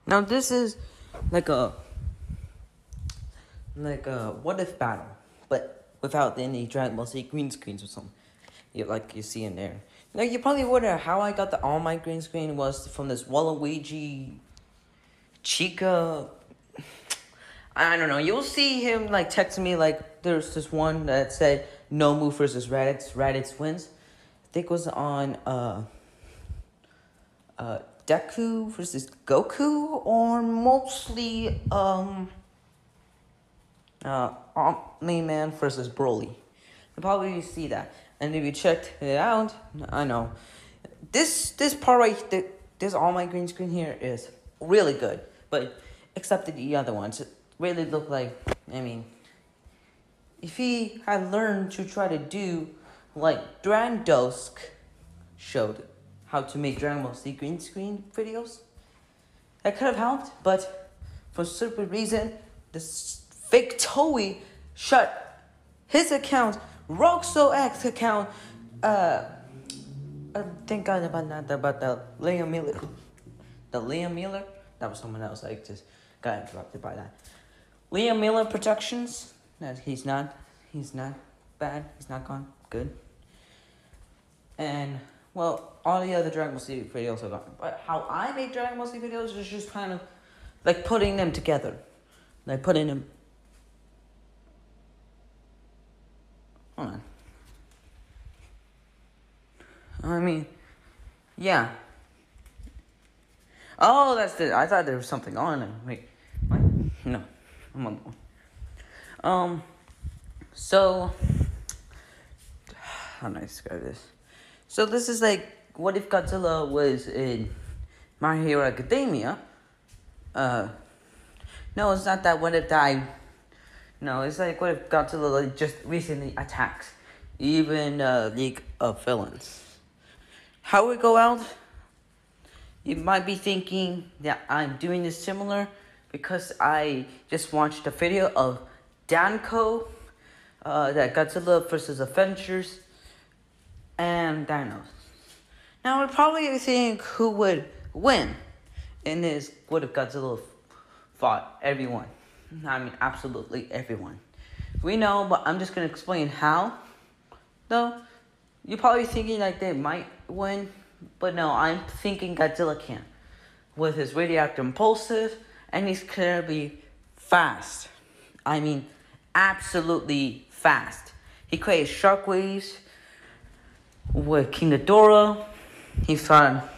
Now this is like a what if battle, but without any Dragon Ball Z green screens or something. Like you see in there. Now you probably wonder how I got all my green screen was from this Waluigi Chica. I don't know. You'll see him like texting me like there's this one that said no move versus Raditz. Raditz wins. I think it was on Deku versus Goku, or mostly Omni-Man versus Broly. You probably see that, and if you checked it out, I know this part right, this all my green screen here is really good, but except the other ones, it really look like. I mean, if he had learned to try to do like Drandosk showed how to make Dragon Ball Z green screen videos, that could have helped, but for some stupid reason, this fake Toei shut his account, RoxoX account, thank God about the Liam Miller. The Liam Miller? That was someone else, I just got interrupted by that. Liam Miller Productions, that he's not bad, he's not gone, good. And, well, all the other Dragon Ball Z videos are gone. But how I make Dragon Ball Z videos is just kind of like putting them together. Like putting them. Hold on. I mean, yeah. Oh, that's it. I thought there was something on it. Wait, what? No, I'm on one. So, how do I describe this? So this is like, what if Godzilla was in My Hero Academia? No, it's not that. What if No, it's like, what if Godzilla like just recently attacks even League of Villains? How it go out? You might be thinking that I'm doing this similar because I just watched a video of Danko, that Godzilla versus Avengers, and Dinos. Now, we're probably think who would win in this what if Godzilla fought everyone. I mean, absolutely everyone. We know, but I'm just going to explain how, though. You're probably thinking like they might win, but no, I'm thinking Godzilla can. With his radioactive impulsive, and he's gonna be fast. I mean, absolutely fast. He created shockwaves with King Ghidorah. He fought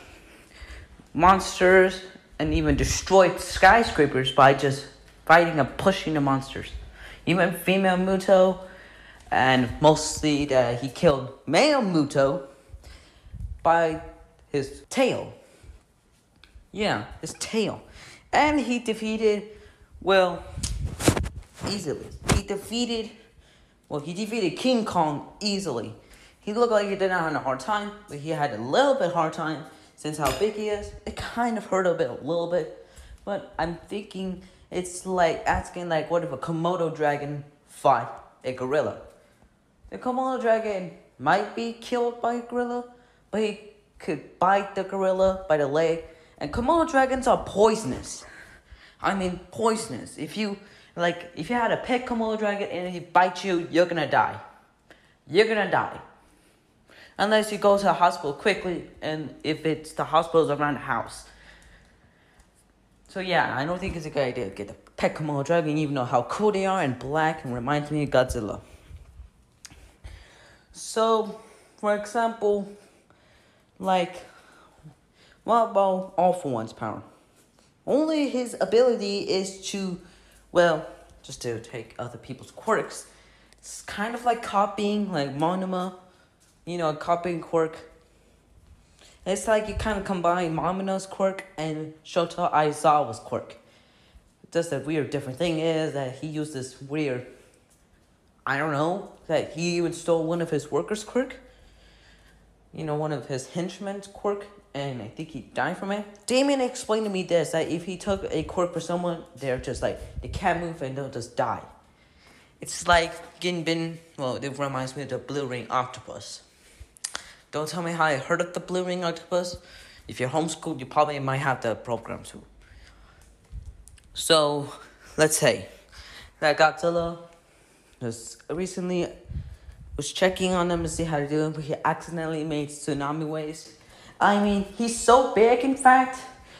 monsters and even destroyed skyscrapers by just fighting and pushing the monsters. Even female Muto, and mostly that he killed male Muto by his tail. Yeah, his tail. And he defeated, well, easily. He defeated King Kong easily. He looked like he did not have a hard time, but he had a little bit hard time since how big he is. It kind of hurt a little bit. But I'm thinking it's like asking like, what if a Komodo dragon fought a gorilla? The Komodo dragon might be killed by a gorilla, but he could bite the gorilla by the leg. And Komodo dragons are poisonous. I mean, poisonous. If you had a pet Komodo dragon and he bites you, you're gonna die. You're gonna die. Unless you go to the hospital quickly, and if it's the hospital's around the house. So yeah, I don't think it's a good idea to get the pet Komodo dragon, even though how cool they are and black and reminds me of Godzilla. So, for example, like, what about All For One's power? Only his ability is to, well, just to take other people's quirks. It's kind of like copying, like Monoma, copying quirk. It's like you kind of combine Momona's quirk and Shota Aizawa's quirk. Just a weird different thing is that he used this weird, I don't know, that he even stole one of his workers' quirk. One of his henchmen's quirk, and I think he died from it. Damien explained to me this, that if he took a quirk for someone, they're just like, they can't move and they'll just die. It's like getting bitten, well, it reminds me of the blue ring octopus. Don't tell me how I heard of the blue ring octopus. If you're homeschooled, you probably might have the program too. So, let's say that Godzilla just recently was checking on them to see how to do it, but he accidentally made tsunami waves. I mean, he's so big, in fact,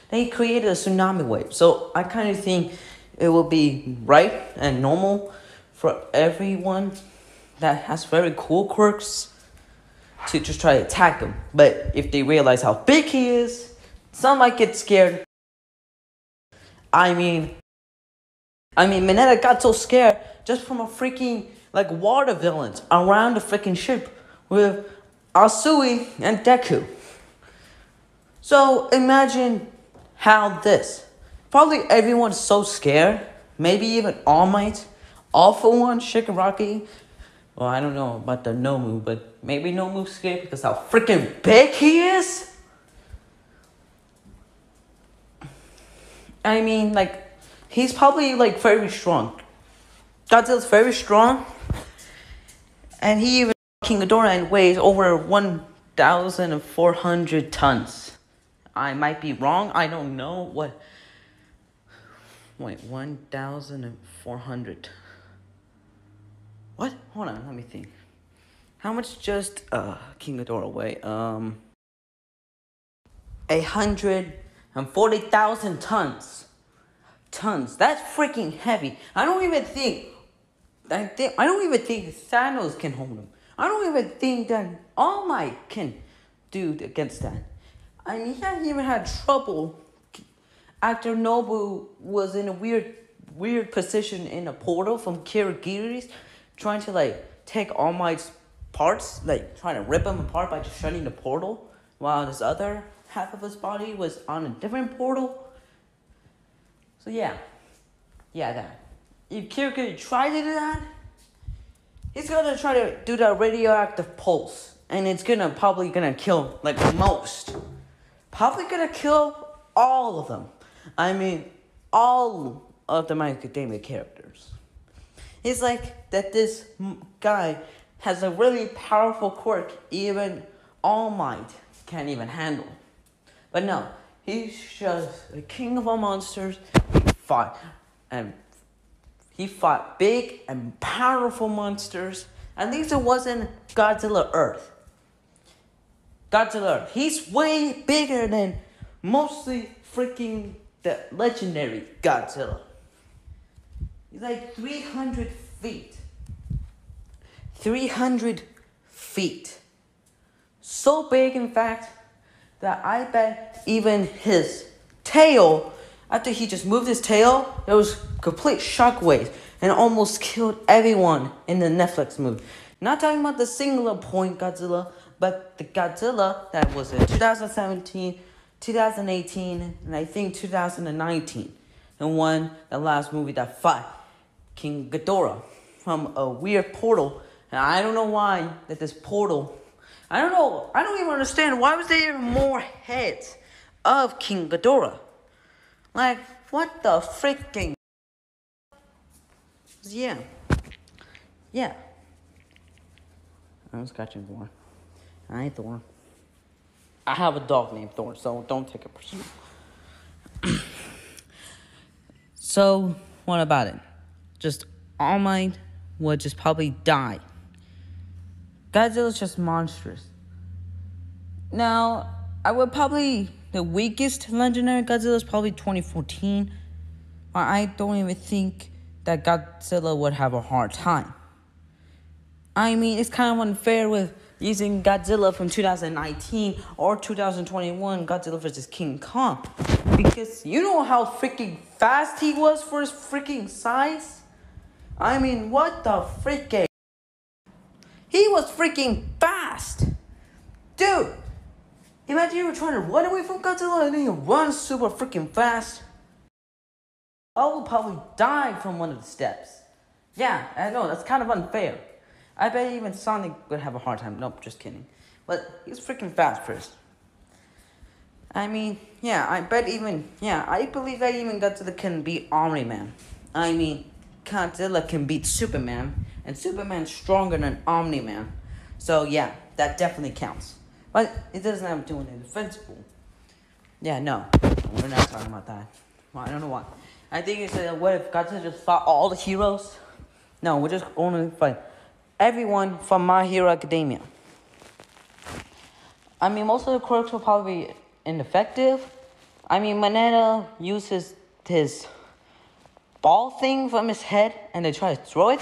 that he created a tsunami wave. So I kind of think it will be right and normal for everyone that has very cool quirks to just try to attack him. But if they realize how big he is, some might get scared. I mean, Mineta got so scared just from a freaking, like, water villains around the freaking ship with Asui and Deku. So imagine how this. Probably everyone's so scared. Maybe even All Might. All for One, Shigaraki. Well, I don't know about the Nomu, but maybe Nomu's scared because how freaking big he is. I mean, like, he's probably, like, very strong. Godzilla's very strong. And he even King Ghidorah and weighs over 1,400 tons. I might be wrong. I don't know what. Wait, 1,400. What? Hold on, let me think. How much just King Ghidorah weigh? 140,000 tons. That's freaking heavy. I don't even think Thanos can hold him. I don't even think that All Might can do against that. I mean, he hadn't even had trouble after Nobu was in a weird position in a portal from Kiragiris, trying to, like, take All Might's parts, like, trying to rip him apart by just shutting the portal, while his other half of his body was on a different portal. So yeah, that. If Kirigiri tried to do that, he's gonna try to do that radioactive pulse, and it's probably gonna kill, like, most. Probably gonna kill all of them. I mean, all of the My Academia characters. It's like that this guy has a really powerful quirk even All Might can't even handle. But no, he's just the king of all monsters. He fought big and powerful monsters. At least it wasn't Godzilla Earth. Godzilla Earth. He's way bigger than mostly freaking the legendary Godzilla. He's like 300 feet. 300 feet. So big, in fact, that I bet even his tail, after he just moved his tail, there was complete shockwaves and almost killed everyone in the Netflix movie. Not talking about the singular point Godzilla, but the Godzilla that was in 2017, 2018, and I think 2019. The last movie that fought King Ghidorah from a weird portal. And I don't know why that this portal, I don't even understand why was there even more heads of King Ghidorah. Like, what the freaking. Yeah. I'm scratching Thor. I ain't Thor. I have a dog named Thor, so don't take it personal. So, what about it? Just All Might would just probably die. Godzilla's just monstrous. Now, the weakest legendary Godzilla is probably 2014. But I don't even think that Godzilla would have a hard time. I mean, it's kind of unfair with using Godzilla from 2019 or 2021, Godzilla vs. King Kong. Because you know how freaking fast he was for his freaking size? I mean, what the freaking. He was freaking fast. Dude, imagine you were trying to run away from Godzilla and then you run super freaking fast. I would probably die from one of the steps. Yeah, I know, that's kind of unfair. I bet even Sonic would have a hard time. Nope, just kidding. But he's freaking fast first. I mean, yeah, I believe that even Godzilla can beat Omni-Man. I mean, Godzilla can beat Superman, and Superman's stronger than Omni-Man. So yeah, that definitely counts. But it doesn't have to do with Invincible. Yeah, no, we're not talking about that. Well, I don't know why. I think it's what if Godzilla just fought all the heroes? No, we're just only fight everyone from My Hero Academia. I mean, most of the quirks will probably be ineffective. I mean, Manetta uses his ball thing from his head and they try to throw it,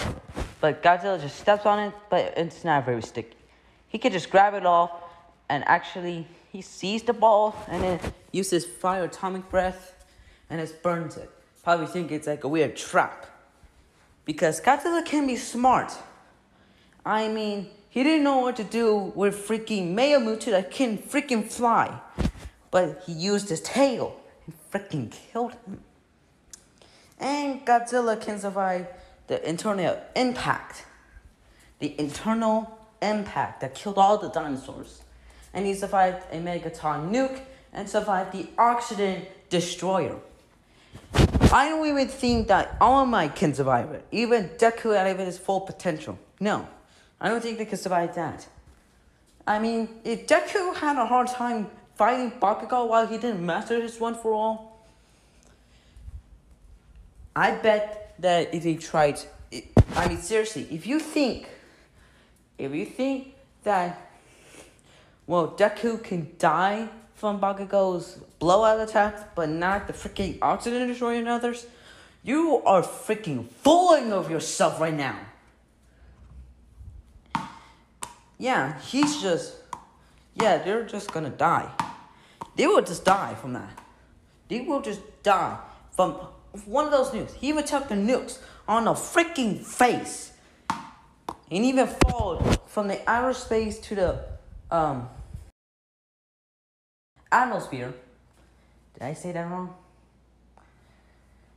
but Godzilla just steps on it, but it's not very sticky. He could just grab it off and actually he sees the ball and then uses fire atomic breath and it burns it. Probably think it's like a weird trap. Because Godzilla can be smart. I mean, he didn't know what to do with freaking male Muto that can freaking fly. But he used his tail and freaking killed him. And Godzilla can survive the internal impact. The internal impact that killed all the dinosaurs. And he survived a Megaton nuke and survived the oxygen destroyer. I don't even think that All Might can survive it. Even Deku at his full potential. No, I don't think they can survive that. I mean, if Deku had a hard time fighting Bakugo while he didn't master his one for all, I bet that if he tried, I mean seriously, if you think that, well, Deku can die from Bakugo's blowout attack, but not the freaking oxygen destroyer and others, you are freaking fooling of yourself right now. Yeah, they're just gonna die. They will just die from that. They will just die from one of those nukes. He even took the nukes on the freaking face. And even fall from the outer space to the atmosphere. Did I say that wrong?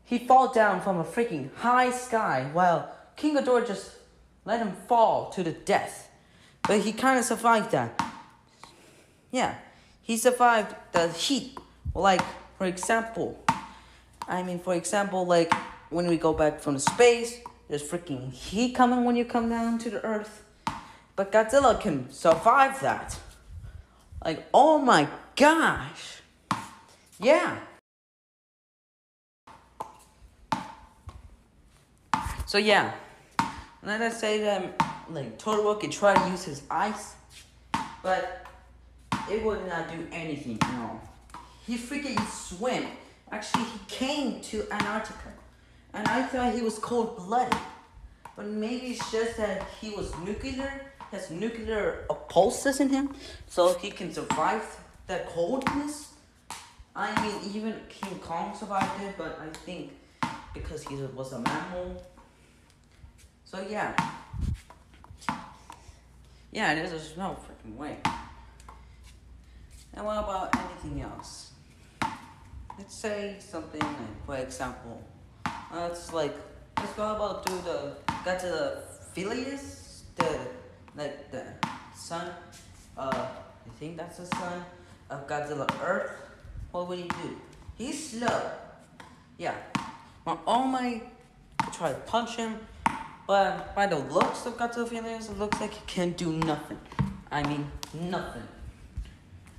He fall down from a freaking high sky while King Ghidorah just let him fall to the death. But he kind of survived that. Yeah, he survived the heat. Like, for example, like when we go back from the space, there's freaking heat coming when you come down to the earth. But Godzilla can survive that. Like, oh my gosh. Yeah. So yeah. Let us say that like Totoro could try to use his ice, but it would not do anything at all. He freaking swim. Actually, he came to Antarctica. And I thought he was cold-blooded. But maybe it's just that he was nuclear, has nuclear pulses in him, so he can survive that coldness. I mean, even King Kong survived it, but I think because he was a mammal. So yeah. Yeah, there's just no freaking way. And what about anything else? Let's say something like, for example, let's go about got to the Phileas, the son, I think that's the son of Godzilla Earth. What would he do? He's slow. Yeah. Well, All Might try to punch him, but by the looks of Godzilla Phileas, it looks like he can do nothing. I mean, nothing.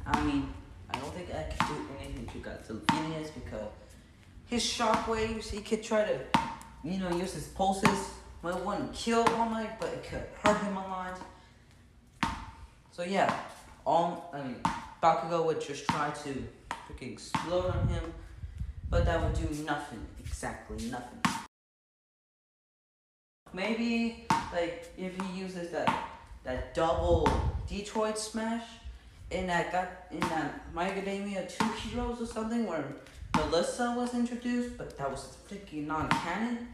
I don't think I can do anything to Godzilla Phileas because his shockwaves, he could try to, use his pulses. Well, it wouldn't kill All Might, but it could hurt him a lot. So yeah, Bakugo would just try to freaking explode on him, but that would do nothing, exactly nothing. Maybe, like, if he uses that double Detroit smash in that My Academia 2 Heroes or something where Melissa was introduced, but that was freaking non-canon.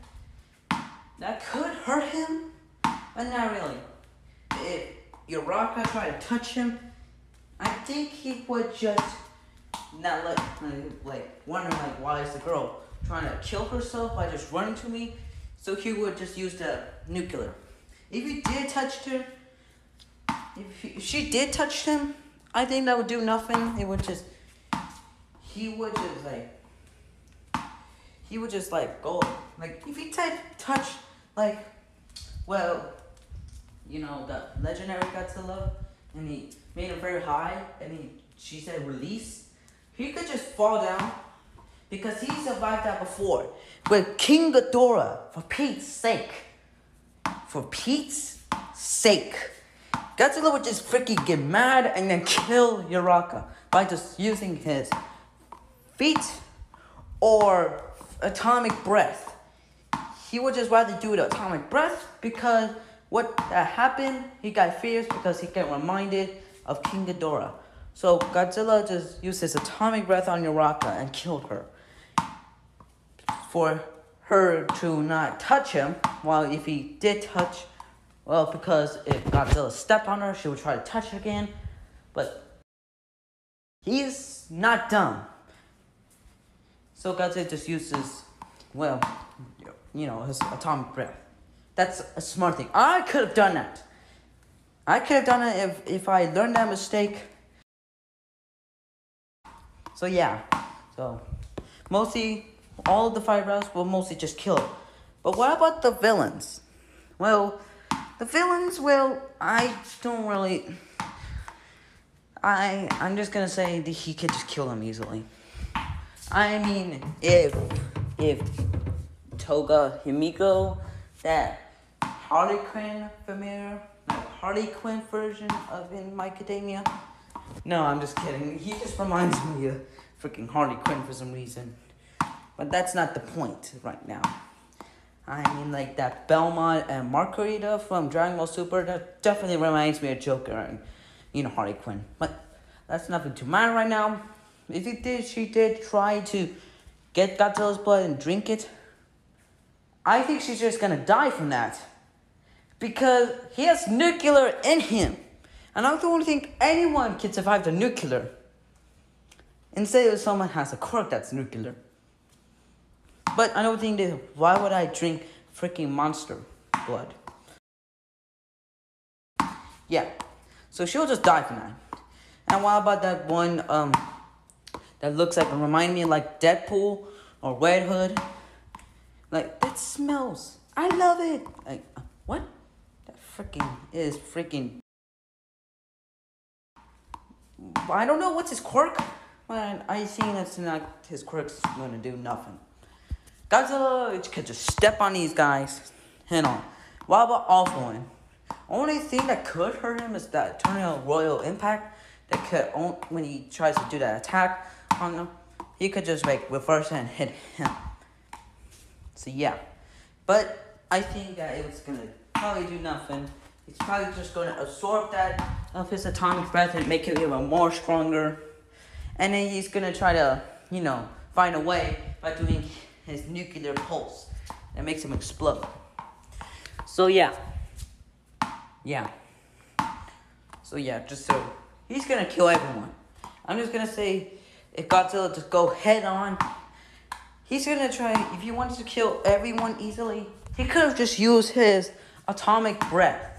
That could hurt him, but not really. If Uraka tried to touch him, I think he would just not wondering why is the girl trying to kill herself by just running to me? So he would just use the nuclear. If he did touch her, if she did touch him, I think that would do nothing. He would just go, like, if he touch, like, well, the legendary Godzilla, and he made him very high, and she said release, he could just fall down, Because he survived that before. With King Ghidorah, for Pete's sake. For Pete's sake. Godzilla would just freaking get mad and then kill Uraraka by just using his feet or atomic breath. He would just rather do the atomic breath because what happened, he got fierce because he got reminded of King Ghidorah. So Godzilla just used his atomic breath on Uraraka and killed her. For her to not touch him, while if he did touch, well, because if Godzilla stepped on her, she would try to touch again. But he's not dumb. So Godzilla just uses, well, his atomic breath. That's a smart thing. I could have done that. I could have done it if I learned that mistake. So yeah. So mostly all of the five rounds will mostly just kill it. But what about the villains? Well, the villains, I don't really... I'm just gonna say that he could just kill them easily. I mean, if Toga Himiko, that Harley Quinn version of In My Academia. No, I'm just kidding. He just reminds me of freaking Harley Quinn for some reason. But that's not the point right now. I mean, like that Belmont and Margarita from Dragon Ball Super, that definitely reminds me of Joker and, Harley Quinn. But that's nothing to mind right now. If she did try to get Godzilla's blood and drink it, I think she's just gonna die from that. Because he has nuclear in him. And I don't think anyone can survive the nuclear. Instead of someone has a quirk that's nuclear. But I don't think that, why would I drink freaking monster blood? Yeah. So she'll just die from that. And what about that one, that looks like, remind me like Deadpool or Red Hood? Like, that smells. I love it. Like, what? That is freaking... I don't know what's his quirk. But I think that's not his quirk's gonna do nothing. Godzilla could just step on these guys head on. What about Awful One? Only thing that could hurt him is that Eternal Royal Impact. That could, when he tries to do that attack on them, he could just reverse and hit him. So yeah, but I think that it was gonna probably do nothing. It's probably just gonna absorb that of his atomic breath and make him even more stronger. And then he's gonna try to, find a way by doing his nuclear pulse that makes him explode. So yeah. So he's gonna kill everyone. I'm just gonna say, if Godzilla just go head on, he's gonna try. If he wanted to kill everyone easily, he could have just used his atomic breath.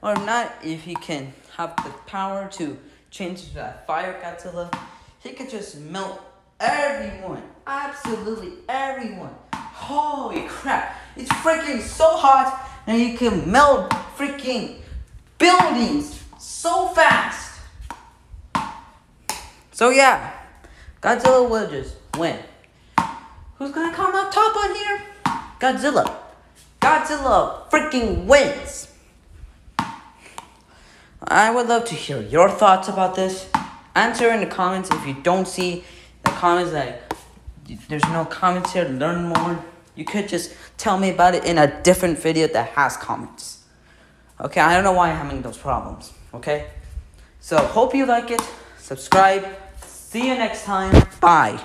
Or not, if he can have the power to change to that fire Godzilla, he could just melt everyone. Absolutely everyone. Holy crap. It's freaking so hot and he can melt freaking buildings so fast. So yeah, Godzilla will just win. Who's gonna come up top on here? Godzilla. Godzilla freaking wins. I would love to hear your thoughts about this. Answer in the comments. If you don't see the comments, like there's no comments here to learn more, you could just tell me about it in a different video that has comments. Okay, I don't know why I'm having those problems. Okay, so hope you like it. Subscribe. See you next time. Bye.